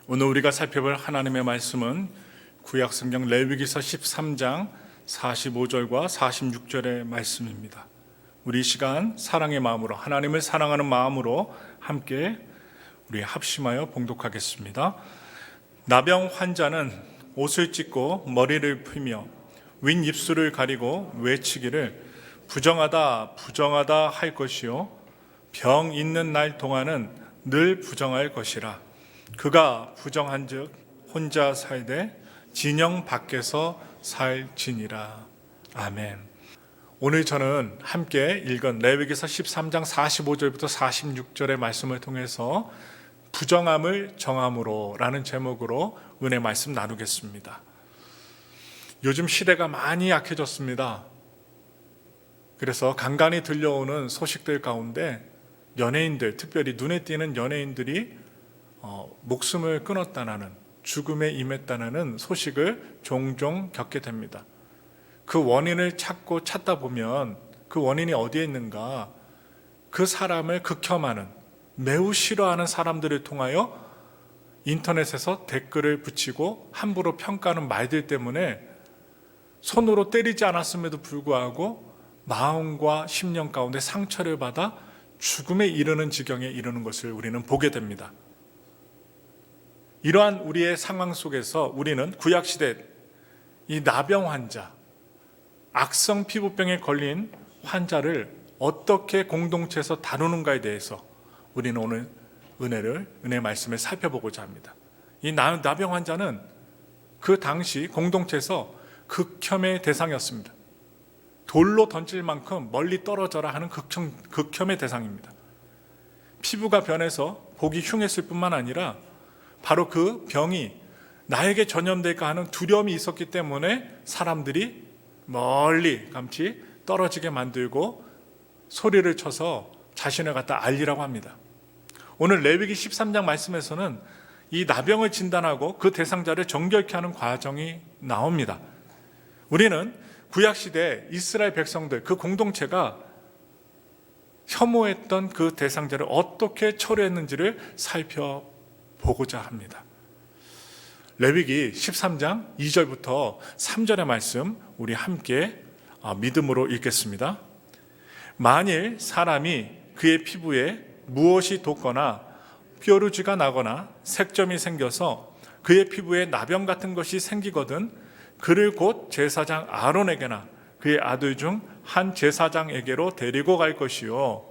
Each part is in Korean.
오늘 우리가 살펴볼 하나님의 말씀은 구약성경 레위기서 13장 45절과 46절의 말씀입니다. 우리 이 시간 사랑의 마음으로, 하나님을 사랑하는 마음으로 함께 우리 합심하여 봉독하겠습니다. 나병 환자는 옷을 찢고 머리를 풀며 윈 입술을 가리고 외치기를 부정하다 부정하다 할 것이요 병 있는 날 동안은 늘 부정할 것이라. 그가 부정한즉 혼자 살되 진영 밖에서 살지니라. 아멘. 오늘 저는 함께 읽은 레위기서 13장 45절부터 46절의 말씀을 통해서 부정함을 정함으로 라는 제목으로 은혜 말씀 나누겠습니다. 요즘 시대가 많이 약해졌습니다. 그래서 간간히 들려오는 소식들 가운데 연예인들, 특별히 눈에 띄는 연예인들이 목숨을 끊었다는, 죽음에 임했다는 소식을 종종 겪게 됩니다. 그 원인을 찾다 보면 그 원인이 어디에 있는가, 그 사람을 극혐하는, 매우 싫어하는 사람들을 통하여 인터넷에서 댓글을 붙이고 함부로 평가하는 말들 때문에 손으로 때리지 않았음에도 불구하고 마음과 심령 가운데 상처를 받아 죽음에 이르는 지경에 이르는 것을 우리는 보게 됩니다. 이러한 우리의 상황 속에서 우리는 구약시대 이 나병 환자, 악성 피부병에 걸린 환자를 어떻게 공동체에서 다루는가에 대해서 우리는 오늘 은혜 말씀을 살펴보고자 합니다. 이 나병 환자는 그 당시 공동체에서 극혐의 대상이었습니다. 돌로 던질 만큼 멀리 떨어져라 하는 극혐의 대상입니다. 피부가 변해서 보기 흉했을 뿐만 아니라 바로 그 병이 나에게 전염될까 하는 두려움이 있었기 때문에 사람들이 멀리 감치 떨어지게 만들고 소리를 쳐서 자신을 갖다 알리라고 합니다. 오늘 레위기 13장 말씀에서는 이 나병을 진단하고 그 대상자를 정결케 하는 과정이 나옵니다. 우리는 구약시대 이스라엘 백성들, 그 공동체가 혐오했던 그 대상자를 어떻게 처리했는지를 살펴보고자 합니다. 레위기 13장 2절부터 3절의 말씀 우리 함께 믿음으로 읽겠습니다. 만일 사람이 그의 피부에 무엇이 돋거나 뾰루지가 나거나 색점이 생겨서 그의 피부에 나병 같은 것이 생기거든 그를 곧 제사장 아론에게나 그의 아들 중 한 제사장에게로 데리고 갈 것이요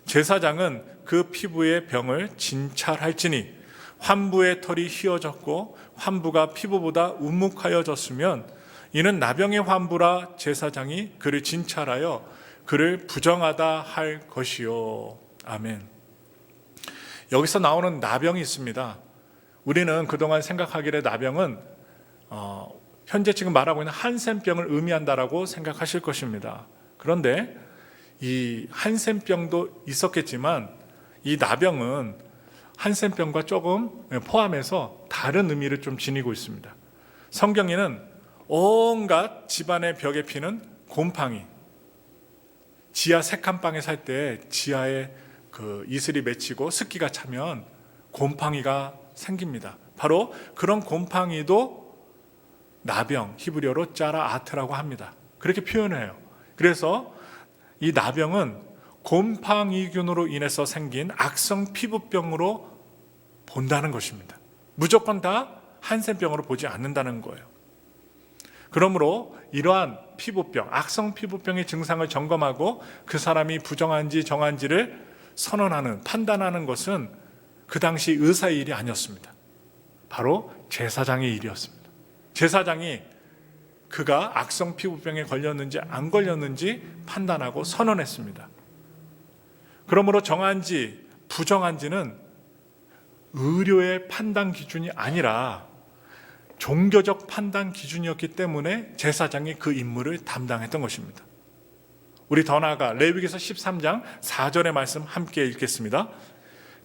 제사장은 그 피부의 병을 진찰할지니 환부의 털이 휘어졌고 환부가 피부보다 움묵하여졌으면 이는 나병의 환부라 제사장이 그를 진찰하여 그를 부정하다 할 것이요. 아멘. 여기서 나오는 나병이 있습니다. 우리는 그동안 생각하기를 나병은 현재 지금 말하고 있는 한센병을 의미한다라고 생각하실 것입니다. 그런데 이 한센병도 있었겠지만 이 나병은 한센병과 조금 포함해서 다른 의미를 좀 지니고 있습니다. 성경에는 온갖 집안의 벽에 피는 곰팡이, 지하 색한방에 살 때 지하에 그 이슬이 맺히고 습기가 차면 곰팡이가 생깁니다. 바로 그런 곰팡이도 나병, 히브리어로 짜라 아트라고 합니다. 그렇게 표현해요. 그래서 이 나병은 곰팡이균으로 인해서 생긴 악성 피부병으로 본다는 것입니다. 무조건 다 한센병으로 보지 않는다는 거예요. 그러므로 이러한 피부병, 악성 피부병의 증상을 점검하고 그 사람이 부정한지 정한지를 선언하는, 판단하는 것은 그 당시 의사의 일이 아니었습니다. 바로 제사장의 일이었습니다. 제사장이 그가 악성 피부병에 걸렸는지 안 걸렸는지 판단하고 선언했습니다. 그러므로 정한지 부정한지는 의료의 판단 기준이 아니라 종교적 판단 기준이었기 때문에 제사장이 그 임무를 담당했던 것입니다. 우리 더 나아가 레위기서 13장 4절의 말씀 함께 읽겠습니다.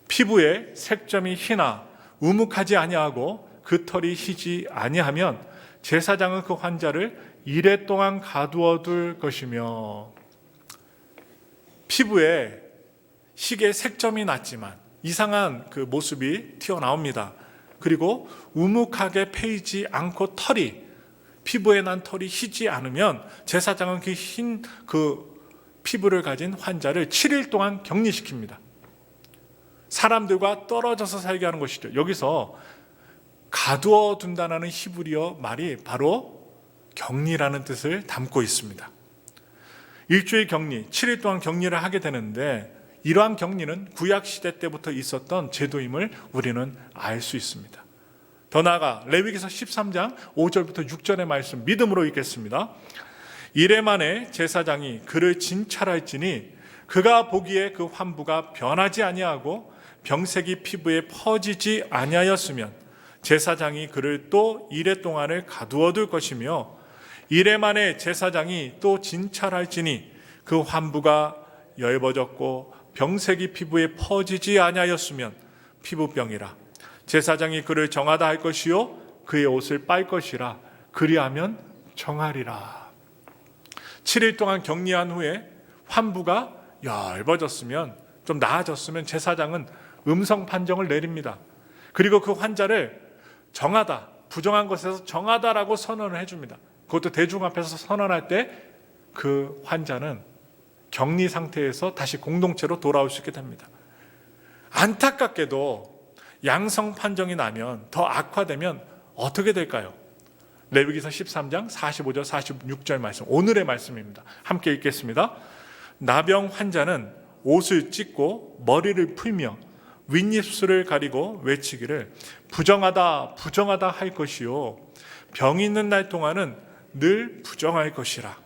피부에 색점이 희나 우묵하지 아니하고 그 털이 희지 아니하면 제사장은 그 환자를 이레 동안 가두어 둘 것이며, 피부에 희게 색점이 났지만 이상한 그 모습이 튀어나옵니다. 그리고 우묵하게 패이지 않고 피부에 난 털이 희지 않으면 제사장은 그 흰 피부를 가진 환자를 7일 동안 격리시킵니다. 사람들과 떨어져서 살게 하는 것이죠. 여기서 가두어 둔다는 히브리어 말이 바로 격리라는 뜻을 담고 있습니다. 일주일 격리, 7일 동안 격리를 하게 되는데 이러한 격리는 구약시대 때부터 있었던 제도임을 우리는 알 수 있습니다. 더 나아가 레위기서 13장 5절부터 6절의 말씀 믿음으로 읽겠습니다. 이래 만에 제사장이 그를 진찰할지니 그가 보기에 그 환부가 변하지 아니하고 병색이 피부에 퍼지지 아니하였으면 제사장이 그를 또 이래 동안을 가두어 둘 것이며 이래 만에 제사장이 또 진찰할지니 그 환부가 엷어졌고 병색이 피부에 퍼지지 아니하였으면 피부병이라 제사장이 그를 정하다 할 것이요 그의 옷을 빨 것이라 그리하면 정하리라. 7일 동안 격리한 후에 환부가 엷어졌으면 좀 나아졌으면 제사장은 음성 판정을 내립니다. 그리고 그 환자를 정하다, 부정한 것에서 정하다라고 선언을 해줍니다. 그것도 대중 앞에서 선언할 때 그 환자는 격리 상태에서 다시 공동체로 돌아올 수 있게 됩니다. 안타깝게도 양성 판정이 나면 더 악화되면 어떻게 될까요? 레위기서 13장 45절 46절 말씀, 오늘의 말씀입니다. 함께 읽겠습니다. 나병 환자는 옷을 찢고 머리를 풀며 윗입술을 가리고 외치기를 부정하다 부정하다 할 것이요 병이 있는 날 동안은 늘 부정할 것이라.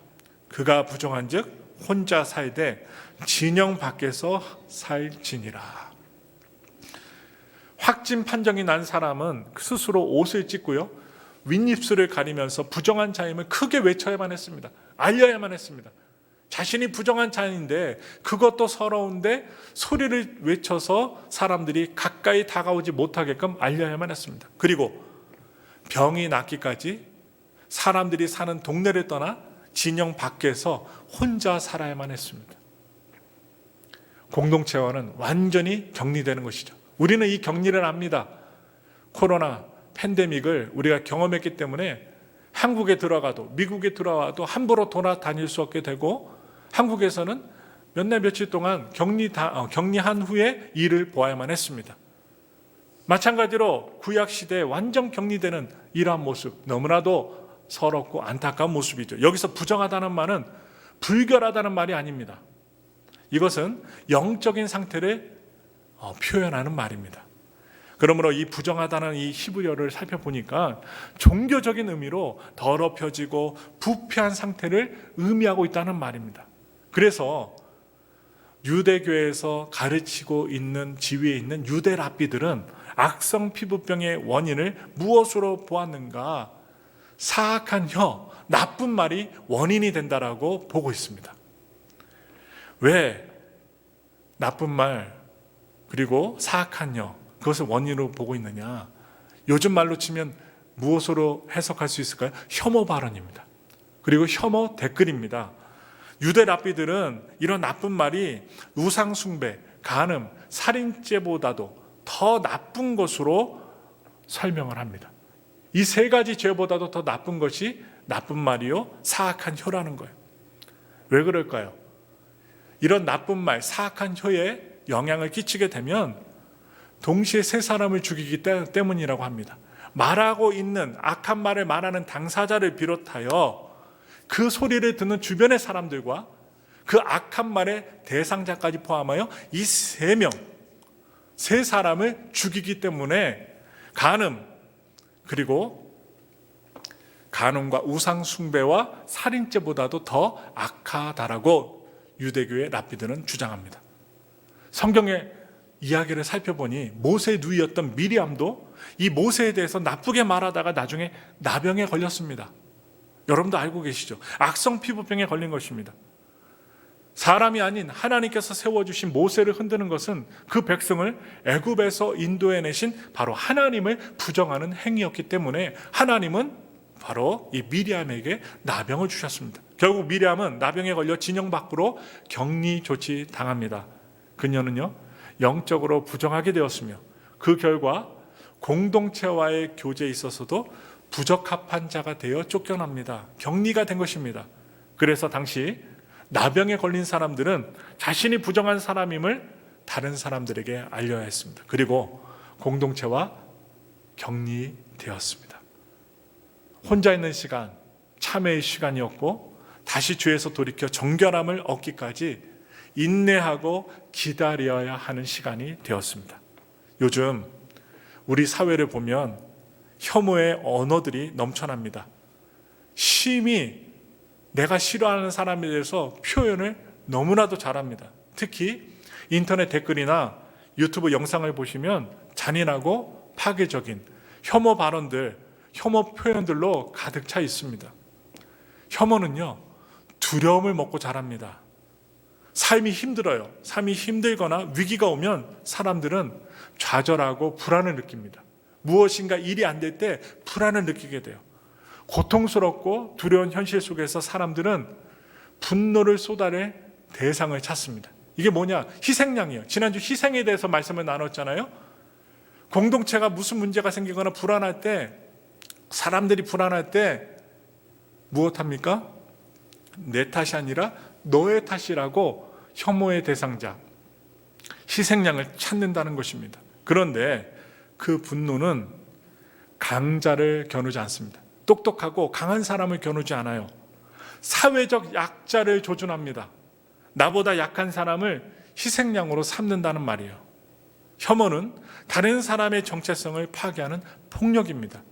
그가 부정한즉 혼자 살되 진영 밖에서 살지니라. 확진 판정이 난 사람은 스스로 옷을 찢고요 윗입술을 가리면서 부정한 자임을 크게 외쳐야만 했습니다. 알려야만 했습니다. 자신이 부정한 자인데 그것도 서러운데 소리를 외쳐서 사람들이 가까이 다가오지 못하게끔 알려야만 했습니다. 그리고 병이 낫기까지 사람들이 사는 동네를 떠나 진영 밖에서 혼자 살아야만 했습니다. 공동체와는 완전히 격리되는 것이죠. 우리는 이 격리를 압니다. 코로나 팬데믹을 우리가 경험했기 때문에 한국에 들어가도 미국에 들어와도 함부로 돌아다닐 수 없게 되고 한국에서는 몇 날 며칠 동안 격리한 후에 일을 보아야만 했습니다. 마찬가지로 구약시대에 완전 격리되는 이러한 모습 너무나도 서럽고 안타까운 모습이죠. 여기서 부정하다는 말은 불결하다는 말이 아닙니다. 이것은 영적인 상태를 표현하는 말입니다. 그러므로 이 부정하다는 이 히브리어를 살펴보니까 종교적인 의미로 더럽혀지고 부패한 상태를 의미하고 있다는 말입니다. 그래서 유대교에서 가르치고 있는 지위에 있는 유대 랍비들은 악성 피부병의 원인을 무엇으로 보았는가? 사악한 혀, 나쁜 말이 원인이 된다라고 보고 있습니다. 왜 나쁜 말 그리고 사악한 혀 그것을 원인으로 보고 있느냐? 요즘 말로 치면 무엇으로 해석할 수 있을까요? 혐오 발언입니다. 그리고 혐오 댓글입니다. 유대 랍비들은 이런 나쁜 말이 우상 숭배, 간음, 살인죄보다도 더 나쁜 것으로 설명을 합니다. 이 세 가지 죄보다도 더 나쁜 것이 나쁜 말이요 사악한 혀라는 거예요. 왜 그럴까요? 이런 나쁜 말, 사악한 혀에 영향을 끼치게 되면 동시에 세 사람을 죽이기 때문이라고 합니다. 말하고 있는 악한 말을 말하는 당사자를 비롯하여 그 소리를 듣는 주변의 사람들과 그 악한 말의 대상자까지 포함하여 이 세 사람을 죽이기 때문에 간음 그리고 간음과 우상 숭배와 살인죄보다도 더 악하다라고 유대교의 랍비들은 주장합니다. 성경의 이야기를 살펴보니 모세의 누이였던 미리암도 이 모세에 대해서 나쁘게 말하다가 나중에 나병에 걸렸습니다. 여러분도 알고 계시죠? 악성 피부병에 걸린 것입니다. 사람이 아닌 하나님께서 세워주신 모세를 흔드는 것은 그 백성을 애굽에서 인도해 내신 바로 하나님을 부정하는 행위였기 때문에 하나님은 바로 이 미리암에게 나병을 주셨습니다. 결국 미리암은 나병에 걸려 진영 밖으로 격리 조치 당합니다. 그녀는요 영적으로 부정하게 되었으며 그 결과 공동체와의 교제에 있어서도 부적합한 자가 되어 쫓겨납니다. 격리가 된 것입니다. 그래서 당시 나병에 걸린 사람들은 자신이 부정한 사람임을 다른 사람들에게 알려야 했습니다. 그리고 공동체와 격리되었습니다. 혼자 있는 시간, 참회의 시간이었고 다시 죄에서 돌이켜 정결함을 얻기까지 인내하고 기다려야 하는 시간이 되었습니다. 요즘 우리 사회를 보면 혐오의 언어들이 넘쳐납니다. 심히 내가 싫어하는 사람에 대해서 표현을 너무나도 잘합니다. 특히 인터넷 댓글이나 유튜브 영상을 보시면 잔인하고 파괴적인 혐오 발언들, 혐오 표현들로 가득 차 있습니다. 혐오는요, 두려움을 먹고 자랍니다. 삶이 힘들어요. 삶이 힘들거나 위기가 오면 사람들은 좌절하고 불안을 느낍니다. 무엇인가 일이 안 될 때 불안을 느끼게 돼요. 고통스럽고 두려운 현실 속에서 사람들은 분노를 쏟아낼 대상을 찾습니다. 이게 뭐냐? 희생양이에요. 지난주 희생에 대해서 말씀을 나눴잖아요. 공동체가 무슨 문제가 생기거나 불안할 때, 사람들이 불안할 때 무엇합니까? 내 탓이 아니라 너의 탓이라고 혐오의 대상자, 희생양을 찾는다는 것입니다. 그런데 그 분노는 강자를 겨누지 않습니다. 똑똑하고 강한 사람을 겨누지 않아요. 사회적 약자를 조준합니다. 나보다 약한 사람을 희생양으로 삼는다는 말이에요. 혐오는 다른 사람의 정체성을 파괴하는 폭력입니다.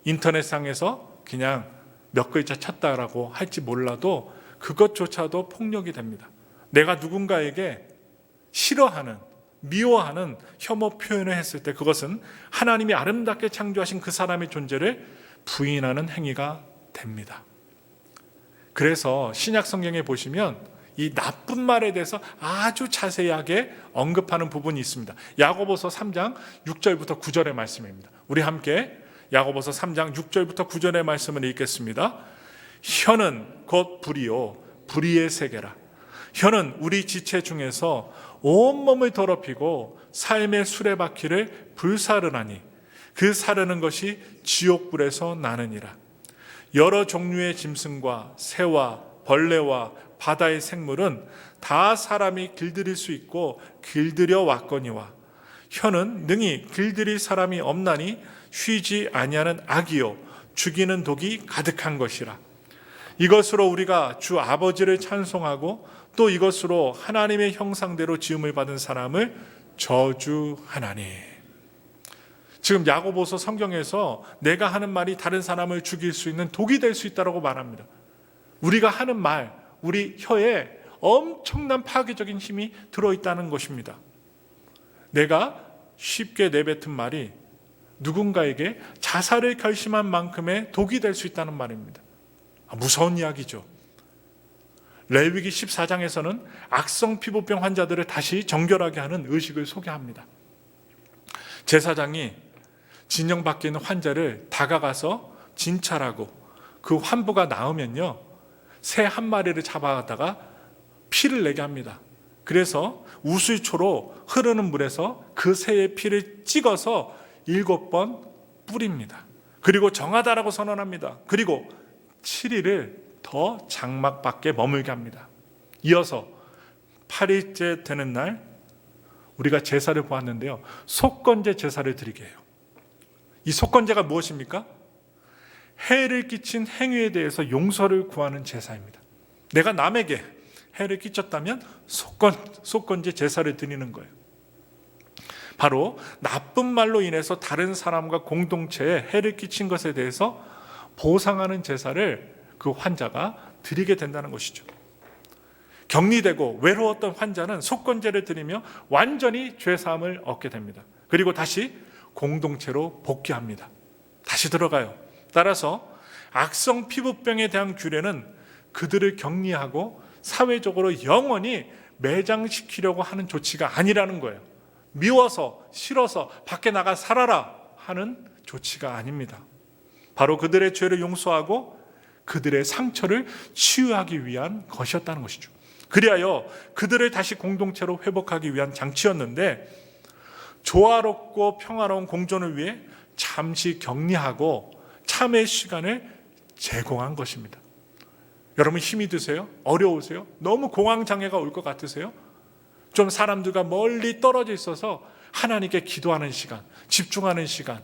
인터넷상에서 그냥 몇 글자 쳤다라고 할지 몰라도 그것조차도 폭력이 됩니다. 내가 누군가에게 싫어하는, 미워하는 혐오 표현을 했을 때 그것은 하나님이 아름답게 창조하신 그 사람의 존재를 부인하는 행위가 됩니다. 그래서 신약 성경에 보시면 이 나쁜 말에 대해서 아주 자세하게 언급하는 부분이 있습니다. 야고보서 3장 6절부터 9절의 말씀입니다. 우리 함께 야고보서 3장 6절부터 9절의 말씀을 읽겠습니다. 혀는 곧 불이요 불의의 세계라. 혀는 우리 지체 중에서 온몸을 더럽히고 삶의 수레바퀴를 불사르나니 그 사르는 것이 지옥불에서 나느니라. 여러 종류의 짐승과 새와 벌레와 바다의 생물은 다 사람이 길들일 수 있고 길들여 왔거니와 혀는 능히 길들일 사람이 없나니 쉬지 아니하는 악이요 죽이는 독이 가득한 것이라. 이것으로 우리가 주 아버지를 찬송하고 또 이것으로 하나님의 형상대로 지음을 받은 사람을 저주하나니. 지금 야고보서 성경에서 내가 하는 말이 다른 사람을 죽일 수 있는 독이 될 수 있다고 말합니다. 우리가 하는 말, 우리 혀에 엄청난 파괴적인 힘이 들어있다는 것입니다. 내가 쉽게 내뱉은 말이 누군가에게 자살을 결심한 만큼의 독이 될 수 있다는 말입니다. 무서운 이야기죠. 레위기 14장에서는 악성 피부병 환자들을 다시 정결하게 하는 의식을 소개합니다. 제사장이 진영 밖에 있는 환자를 다가가서 진찰하고 그 환부가 나으면요, 새 한 마리를 잡아다가 피를 내게 합니다. 그래서 우수초로 흐르는 물에서 그 새의 피를 찍어서 7번 뿌립니다. 그리고 정하다라고 선언합니다. 그리고 7일을 더 장막 밖에 머물게 합니다. 이어서 8일째 되는 날 우리가 제사를 보았는데요, 속건제 제사를 드리게 해요. 이 속건제가 무엇입니까? 해를 끼친 행위에 대해서 용서를 구하는 제사입니다. 내가 남에게 해를 끼쳤다면 속건제 제사를 드리는 거예요. 바로 나쁜 말로 인해서 다른 사람과 공동체에 해를 끼친 것에 대해서 보상하는 제사를 그 환자가 드리게 된다는 것이죠. 격리되고 외로웠던 환자는 속건제를 드리며 완전히 죄사함을 얻게 됩니다. 그리고 다시 공동체로 복귀합니다. 다시 들어가요. 따라서 악성 피부병에 대한 규례는 그들을 격리하고 사회적으로 영원히 매장시키려고 하는 조치가 아니라는 거예요. 미워서 싫어서 밖에 나가 살아라 하는 조치가 아닙니다. 바로 그들의 죄를 용서하고 그들의 상처를 치유하기 위한 것이었다는 것이죠. 그리하여 그들을 다시 공동체로 회복하기 위한 장치였는데, 조화롭고 평화로운 공존을 위해 잠시 격리하고 참회의 시간을 제공한 것입니다. 여러분 힘이 드세요? 어려우세요? 너무 공황장애가 올 것 같으세요? 좀 사람들과 멀리 떨어져 있어서 하나님께 기도하는 시간, 집중하는 시간,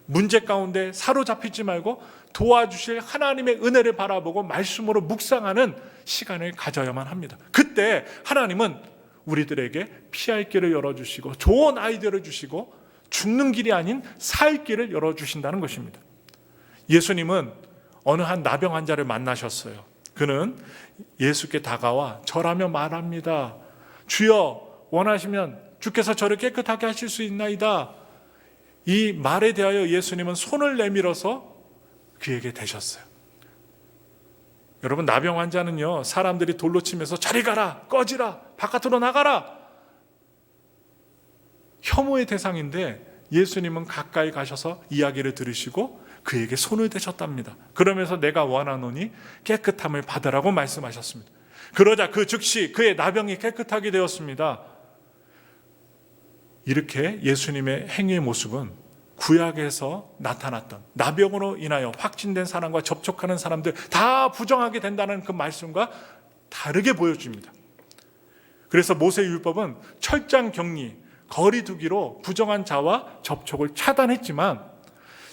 문제 가운데 사로잡히지 말고 도와주실 하나님의 은혜를 바라보고 말씀으로 묵상하는 시간을 가져야만 합니다. 그때 하나님은 우리들에게 피할 길을 열어주시고 좋은 아이디어를 주시고 죽는 길이 아닌 살 길을 열어주신다는 것입니다. 예수님은 어느 한 나병 환자를 만나셨어요. 그는 예수께 다가와 절하며 말합니다. 주여, 원하시면 주께서 저를 깨끗하게 하실 수 있나이다. 이 말에 대하여 예수님은 손을 내밀어서 그에게 대셨어요. 여러분, 나병 환자는요, 사람들이 돌로 치면서 저리 가라, 꺼지라, 바깥으로 나가라, 혐오의 대상인데 예수님은 가까이 가셔서 이야기를 들으시고 그에게 손을 대셨답니다. 그러면서 내가 원하노니 깨끗함을 받으라고 말씀하셨습니다. 그러자 그 즉시 그의 나병이 깨끗하게 되었습니다. 이렇게 예수님의 행위의 모습은 구약에서 나타났던 나병으로 인하여 확진된 사람과 접촉하는 사람들 다 부정하게 된다는 그 말씀과 다르게 보여줍니다. 그래서 모세율법은 철장 격리, 거리 두기로 부정한 자와 접촉을 차단했지만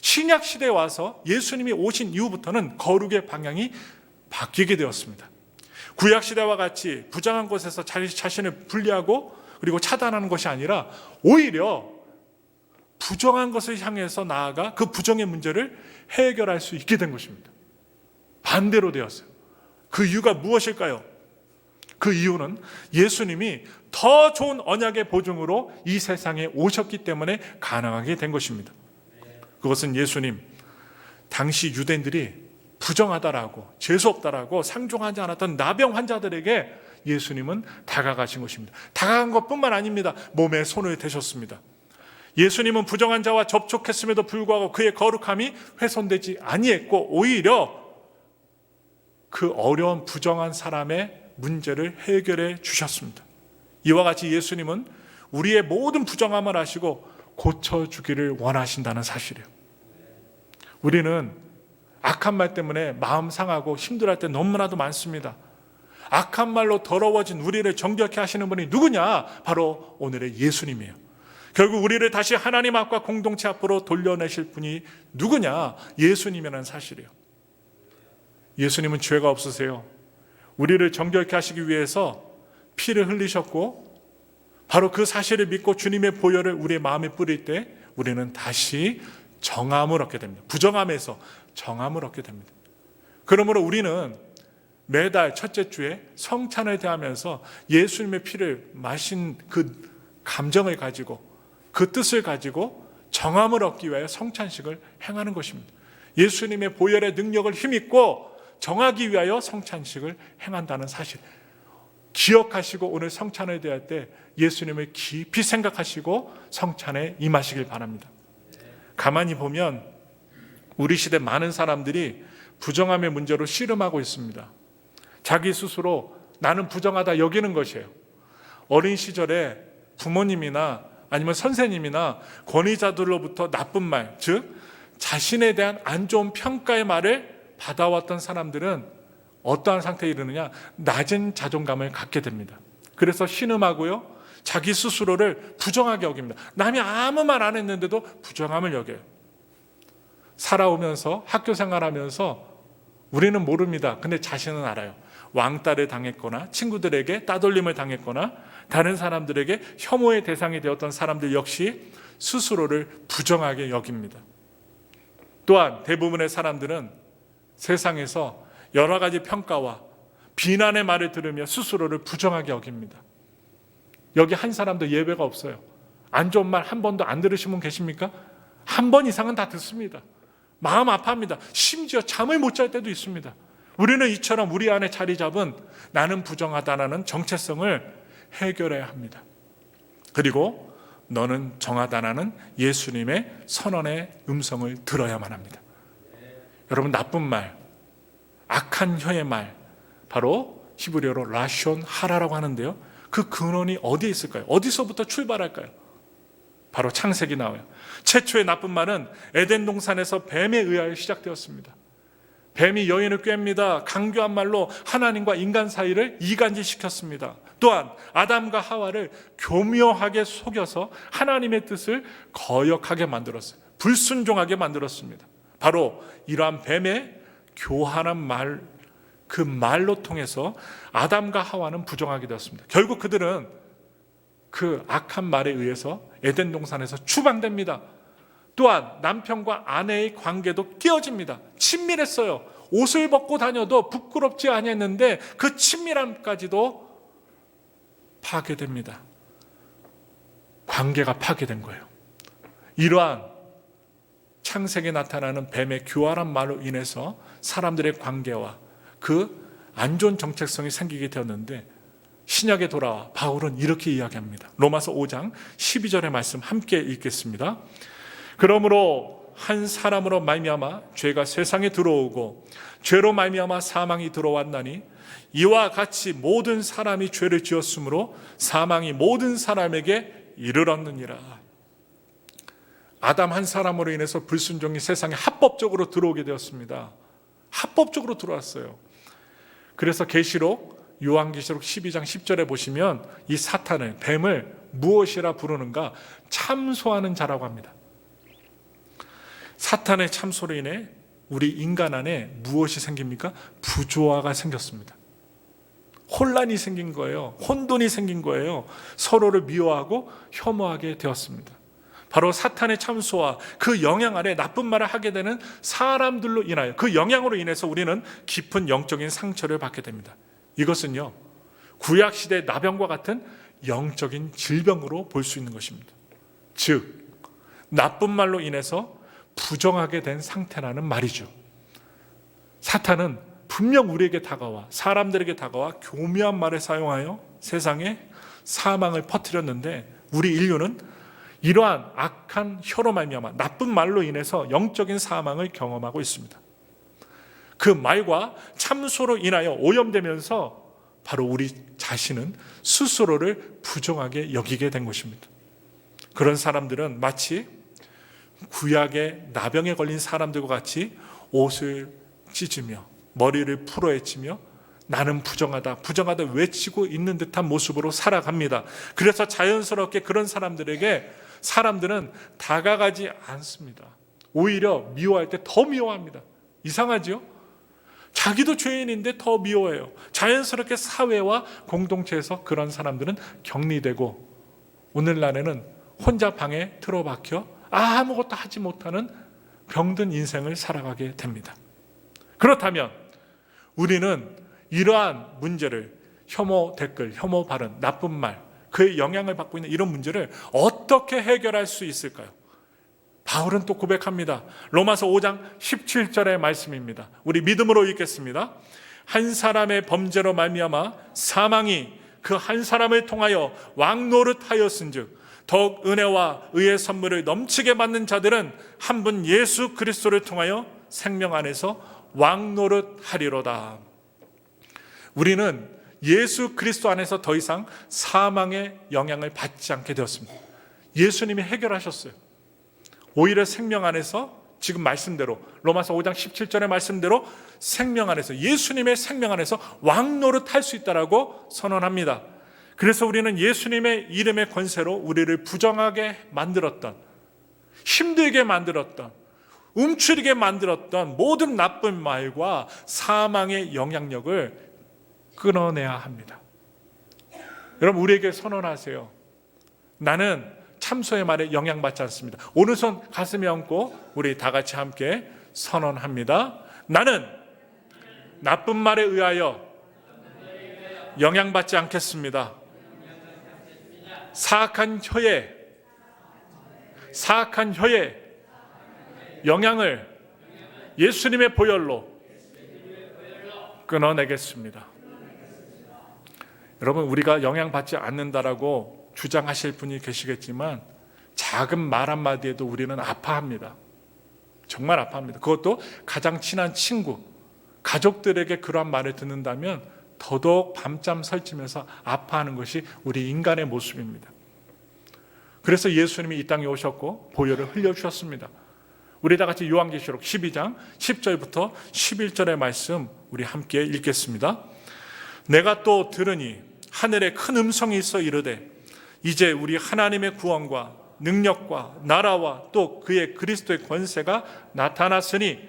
신약 시대에 와서 예수님이 오신 이후부터는 거룩의 방향이 바뀌게 되었습니다. 구약 시대와 같이 부정한 곳에서 자신을 분리하고 그리고 차단하는 것이 아니라 오히려 부정한 것을 향해서 나아가 그 부정의 문제를 해결할 수 있게 된 것입니다. 반대로 되었어요. 그 이유가 무엇일까요? 그 이유는 예수님이 더 좋은 언약의 보증으로 이 세상에 오셨기 때문에 가능하게 된 것입니다. 그것은 예수님, 당시 유대인들이 부정하다라고 재수없다라고 상종하지 않았던 나병 환자들에게 예수님은 다가가신 것입니다. 다가간 것뿐만 아닙니다. 몸에 손을 대셨습니다. 예수님은 부정한 자와 접촉했음에도 불구하고 그의 거룩함이 훼손되지 아니했고 오히려 그 어려운 부정한 사람의 문제를 해결해 주셨습니다. 이와 같이 예수님은 우리의 모든 부정함을 아시고 고쳐주기를 원하신다는 사실이에요. 우리는 악한 말 때문에 마음 상하고 힘들어할 때 너무나도 많습니다. 악한 말로 더러워진 우리를 정결케 하시는 분이 누구냐? 바로 오늘의 예수님이에요. 결국 우리를 다시 하나님 앞과 공동체 앞으로 돌려내실 분이 누구냐? 예수님이라는 사실이에요. 예수님은 죄가 없으세요. 우리를 정결케 하시기 위해서 피를 흘리셨고 바로 그 사실을 믿고 주님의 보혈을 우리의 마음에 뿌릴 때 우리는 다시 정함을 얻게 됩니다. 부정함에서 정함을 얻게 됩니다. 그러므로 우리는 매달 첫째 주에 성찬을 대하면서 예수님의 피를 마신 그 감정을 가지고 그 뜻을 가지고 정함을 얻기 위하여 성찬식을 행하는 것입니다. 예수님의 보혈의 능력을 힘입고 정하기 위하여 성찬식을 행한다는 사실 기억하시고 오늘 성찬을 대할 때 예수님을 깊이 생각하시고 성찬에 임하시길 바랍니다. 가만히 보면 우리 시대 많은 사람들이 부정함의 문제로 씨름하고 있습니다. 자기 스스로 나는 부정하다 여기는 것이에요. 어린 시절에 부모님이나 아니면 선생님이나 권위자들로부터 나쁜 말, 즉 자신에 대한 안 좋은 평가의 말을 받아왔던 사람들은 어떠한 상태에 이르느냐? 낮은 자존감을 갖게 됩니다. 그래서 신음하고요, 자기 스스로를 부정하게 여깁니다. 남이 아무 말 안 했는데도 부정함을 여겨요. 살아오면서 학교 생활하면서 우리는 모릅니다. 근데 자신은 알아요. 왕따를 당했거나 친구들에게 따돌림을 당했거나 다른 사람들에게 혐오의 대상이 되었던 사람들 역시 스스로를 부정하게 여깁니다. 또한 대부분의 사람들은 세상에서 여러 가지 평가와 비난의 말을 들으며 스스로를 부정하게 여깁니다. 여기 한 사람도 예외가 없어요. 안 좋은 말 한 번도 안 들으신 분 계십니까? 한 번 이상은 다 듣습니다. 마음 아파합니다. 심지어 잠을 못 잘 때도 있습니다. 우리는 이처럼 우리 안에 자리 잡은 나는 부정하다라는 정체성을 해결해야 합니다. 그리고 너는 정하다라는 예수님의 선언의 음성을 들어야만 합니다. 여러분, 나쁜 말, 악한 혀의 말, 바로 히브리어로 라숀 하라라고 하는데요. 그 근원이 어디에 있을까요? 어디서부터 출발할까요? 바로 창세기 나와요. 최초의 나쁜 말은 에덴 동산에서 뱀에 의하여 시작되었습니다. 뱀이 여인을 꿰입니다. 강교한 말로 하나님과 인간 사이를 이간질시켰습니다. 또한 아담과 하와를 교묘하게 속여서 하나님의 뜻을 거역하게 만들었어요. 불순종하게 만들었습니다. 바로 이러한 뱀의 교활한 말, 그 말로 통해서 아담과 하와는 부정하게 되었습니다. 결국 그들은 그 악한 말에 의해서 에덴 동산에서 추방됩니다. 또한 남편과 아내의 관계도 깨어집니다. 친밀했어요. 옷을 벗고 다녀도 부끄럽지 아니했는데 그 친밀함까지도 파괴됩니다. 관계가 파괴된 거예요. 이러한 창세기에 나타나는 뱀의 교활한 말로 인해서 사람들의 관계와 그 안 좋은 정체성이 생기게 되었는데, 신약에 돌아와 바울은 이렇게 이야기합니다. 로마서 5장 12절의 말씀 함께 읽겠습니다. 그러므로 한 사람으로 말미암아 죄가 세상에 들어오고 죄로 말미암아 사망이 들어왔나니 이와 같이 모든 사람이 죄를 지었으므로 사망이 모든 사람에게 이르렀느니라. 아담 한 사람으로 인해서 불순종이 세상에 합법적으로 들어오게 되었습니다. 합법적으로 들어왔어요. 그래서 계시록, 요한계시록 12장 10절에 보시면 이 사탄을, 뱀을 무엇이라 부르는가? 참소하는 자라고 합니다. 사탄의 참소로 인해 우리 인간 안에 무엇이 생깁니까? 부조화가 생겼습니다. 혼란이 생긴 거예요. 혼돈이 생긴 거예요. 서로를 미워하고 혐오하게 되었습니다. 바로 사탄의 참소와 그 영향 아래 나쁜 말을 하게 되는 사람들로 인하여, 그 영향으로 인해서 우리는 깊은 영적인 상처를 받게 됩니다. 이것은요, 구약시대 나병과 같은 영적인 질병으로 볼 수 있는 것입니다. 즉, 나쁜 말로 인해서 부정하게 된 상태라는 말이죠. 사탄은 분명 우리에게 다가와, 사람들에게 다가와 교묘한 말을 사용하여 세상에 사망을 퍼뜨렸는데, 우리 인류는 이러한 악한 혀로 말미암아 나쁜 말로 인해서 영적인 사망을 경험하고 있습니다. 그 말과 참소로 인하여 오염되면서 바로 우리 자신은 스스로를 부정하게 여기게 된 것입니다. 그런 사람들은 마치 구약의 나병에 걸린 사람들과 같이 옷을 찢으며 머리를 풀어헤치며 나는 부정하다, 부정하다 외치고 있는 듯한 모습으로 살아갑니다. 그래서 자연스럽게 그런 사람들은 다가가지 않습니다. 오히려 미워할 때 더 미워합니다. 이상하죠? 자기도 죄인인데 더 미워해요. 자연스럽게 사회와 공동체에서 그런 사람들은 격리되고 오늘날에는 혼자 방에 틀어박혀 아무것도 하지 못하는 병든 인생을 살아가게 됩니다. 그렇다면 우리는 이러한 문제를, 혐오 댓글, 혐오 발언, 나쁜 말, 그의 영향을 받고 있는 이런 문제를 어떻게 해결할 수 있을까요? 바울은 또 고백합니다. 로마서 5장 17절의 말씀입니다. 우리 믿음으로 읽겠습니다. 한 사람의 범죄로 말미암아 사망이 그 한 사람을 통하여 왕노릇하였은즉 더욱 은혜와 의의 선물을 넘치게 받는 자들은 한 분 예수 그리스도를 통하여 생명 안에서 왕노릇하리로다. 우리는 예수 그리스도 안에서 더 이상 사망의 영향을 받지 않게 되었습니다. 예수님이 해결하셨어요. 오히려 생명 안에서, 지금 말씀대로 로마서 5장 17절의 말씀대로 생명 안에서, 예수님의 생명 안에서 왕노릇할 수 있다라고 선언합니다. 그래서 우리는 예수님의 이름의 권세로 우리를 부정하게 만들었던, 힘들게 만들었던, 움츠리게 만들었던 모든 나쁜 말과 사망의 영향력을 끊어내야 합니다. 여러분, 우리에게 선언하세요. 나는 참소의 말에 영향받지 않습니다. 오른손 가슴에 얹고 우리 다 같이 함께 선언합니다. 나는 나쁜 말에 의하여 영향받지 않겠습니다. 사악한 혀의 영향을 예수님의 보혈로 끊어내겠습니다. 여러분, 우리가 영향받지 않는다라고 주장하실 분이 계시겠지만 작은 말 한마디에도 우리는 아파합니다. 정말 아파합니다. 그것도 가장 친한 친구, 가족들에게 그러한 말을 듣는다면 더더욱 밤잠 설치면서 아파하는 것이 우리 인간의 모습입니다. 그래서 예수님이 이 땅에 오셨고 보혈을 흘려주셨습니다. 우리 다 같이 요한계시록 12장 10절부터 11절의 말씀 우리 함께 읽겠습니다. 내가 또 들으니 하늘에 큰 음성이 있어 이르되 이제 우리 하나님의 구원과 능력과 나라와 또 그의 그리스도의 권세가 나타났으니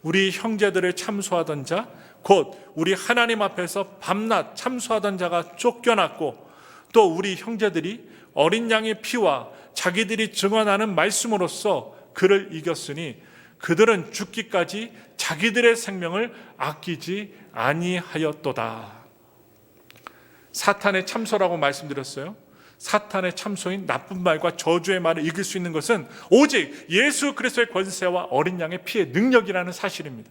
우리 형제들을 참소하던 자 곧 우리 하나님 앞에서 밤낮 참소하던 자가 쫓겨났고 또 우리 형제들이 어린 양의 피와 자기들이 증언하는 말씀으로써 그를 이겼으니 그들은 죽기까지 자기들의 생명을 아끼지 아니하였도다. 사탄의 참소라고 말씀드렸어요. 사탄의 참소인 나쁜 말과 저주의 말을 이길 수 있는 것은 오직 예수 그리스도의 권세와 어린 양의 피의 능력이라는 사실입니다.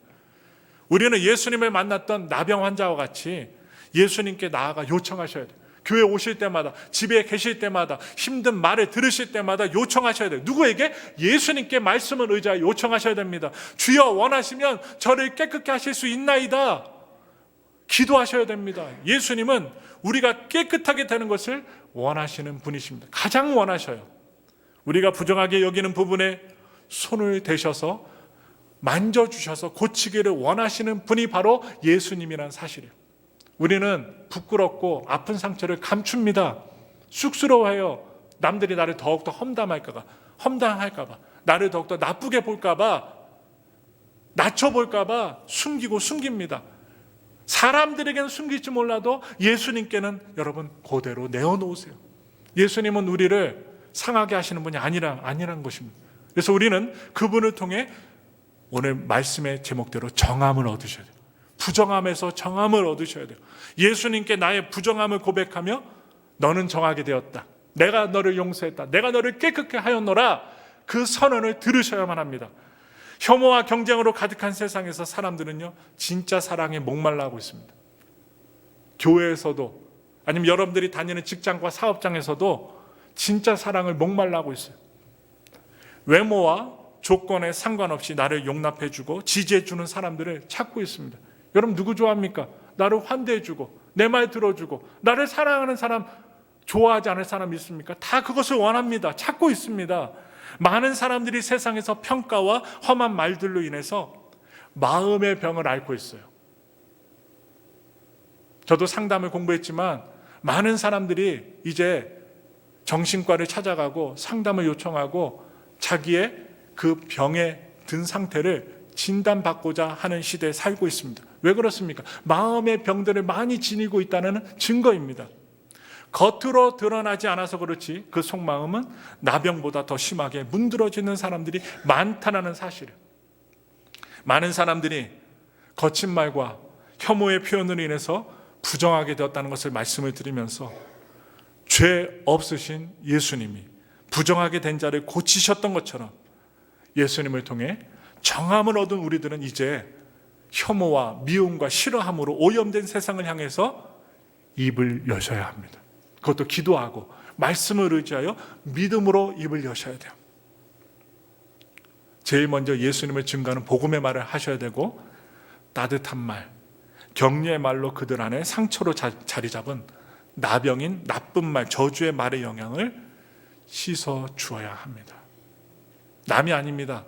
우리는 예수님을 만났던 나병 환자와 같이 예수님께 나아가 요청하셔야 돼요. 교회 오실 때마다, 집에 계실 때마다, 힘든 말을 들으실 때마다 요청하셔야 돼요. 누구에게? 예수님께 말씀을 의지하여 요청하셔야 됩니다. 주여 원하시면 저를 깨끗게 하실 수 있나이다. 기도하셔야 됩니다. 예수님은 우리가 깨끗하게 되는 것을 원하시는 분이십니다. 가장 원하셔요. 우리가 부정하게 여기는 부분에 손을 대셔서 만져주셔서 고치기를 원하시는 분이 바로 예수님이라는 사실이에요. 우리는 부끄럽고 아픈 상처를 감춥니다. 쑥스러워해요. 남들이 나를 더욱더 험담할까 봐, 나를 더욱더 나쁘게 볼까 봐, 낮춰볼까 봐 숨깁니다. 사람들에게는 숨길지 몰라도 예수님께는 여러분 그대로 내어놓으세요. 예수님은 우리를 상하게 하시는 분이 아니란 것입니다. 그래서 우리는 그분을 통해 오늘 말씀의 제목대로 정함을 얻으셔야 돼요. 부정함에서 정함을 얻으셔야 돼요. 예수님께 나의 부정함을 고백하며 너는 정하게 되었다. 내가 너를 용서했다. 내가 너를 깨끗게 하였노라. 그 선언을 들으셔야만 합니다. 혐오와 경쟁으로 가득한 세상에서 사람들은요 진짜 사랑에 목말라하고 있습니다. 교회에서도 아니면 여러분들이 다니는 직장과 사업장에서도 진짜 사랑을 목말라하고 있어요. 외모와 조건에 상관없이 나를 용납해주고 지지해주는 사람들을 찾고 있습니다. 여러분 누구 좋아합니까? 나를 환대해주고 내 말 들어주고 나를 사랑하는 사람, 좋아하지 않을 사람 있습니까? 다 그것을 원합니다. 찾고 있습니다. 많은 사람들이 세상에서 평가와 험한 말들로 인해서 마음의 병을 앓고 있어요. 저도 상담을 공부했지만 많은 사람들이 이제 정신과를 찾아가고 상담을 요청하고 자기의 그 병에 든 상태를 진단받고자 하는 시대에 살고 있습니다. 왜 그렇습니까? 마음의 병들을 많이 지니고 있다는 증거입니다. 겉으로 드러나지 않아서 그렇지 그 속마음은 나병보다 더 심하게 문드러지는 사람들이 많다는 사실이에요. 많은 사람들이 거친 말과 혐오의 표현으로 인해서 부정하게 되었다는 것을 말씀을 드리면서 죄 없으신 예수님이 부정하게 된 자를 고치셨던 것처럼 예수님을 통해 정함을 얻은 우리들은 이제 혐오와 미움과 싫어함으로 오염된 세상을 향해서 입을 여셔야 합니다. 그것도 기도하고 말씀을 의지하여 믿음으로 입을 여셔야 돼요. 제일 먼저 예수님을 증거하는 복음의 말을 하셔야 되고 따뜻한 말, 격려의 말로 그들 안에 상처로 자리 잡은 나병인 나쁜 말, 저주의 말의 영향을 씻어 주어야 합니다. 남이 아닙니다.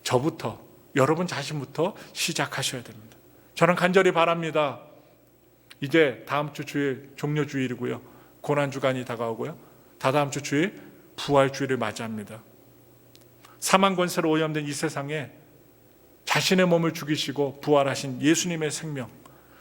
저부터, 여러분 자신부터 시작하셔야 됩니다. 저는 간절히 바랍니다. 이제 다음 주 주일 종료주일이고요. 고난주간이 다가오고요. 다다음 주 주일 부활주일을 맞이합니다. 사망 권세로 오염된 이 세상에 자신의 몸을 죽이시고 부활하신 예수님의 생명,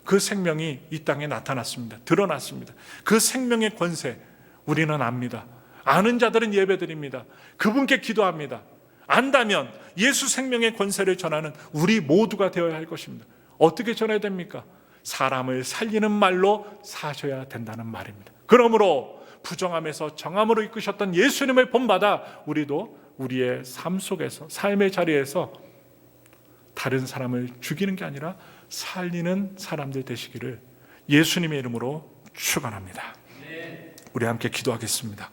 그 생명이 이 땅에 나타났습니다. 드러났습니다. 그 생명의 권세 우리는 압니다. 아는 자들은 예배드립니다. 그분께 기도합니다. 안다면 예수 생명의 권세를 전하는 우리 모두가 되어야 할 것입니다. 어떻게 전해야 됩니까? 사람을 살리는 말로 사셔야 된다는 말입니다. 그러므로 부정함에서 정함으로 이끄셨던 예수님을 본받아 우리도 우리의 삶 속에서, 삶의 자리에서 다른 사람을 죽이는 게 아니라 살리는 사람들 되시기를 예수님의 이름으로 축원합니다. 우리 함께 기도하겠습니다.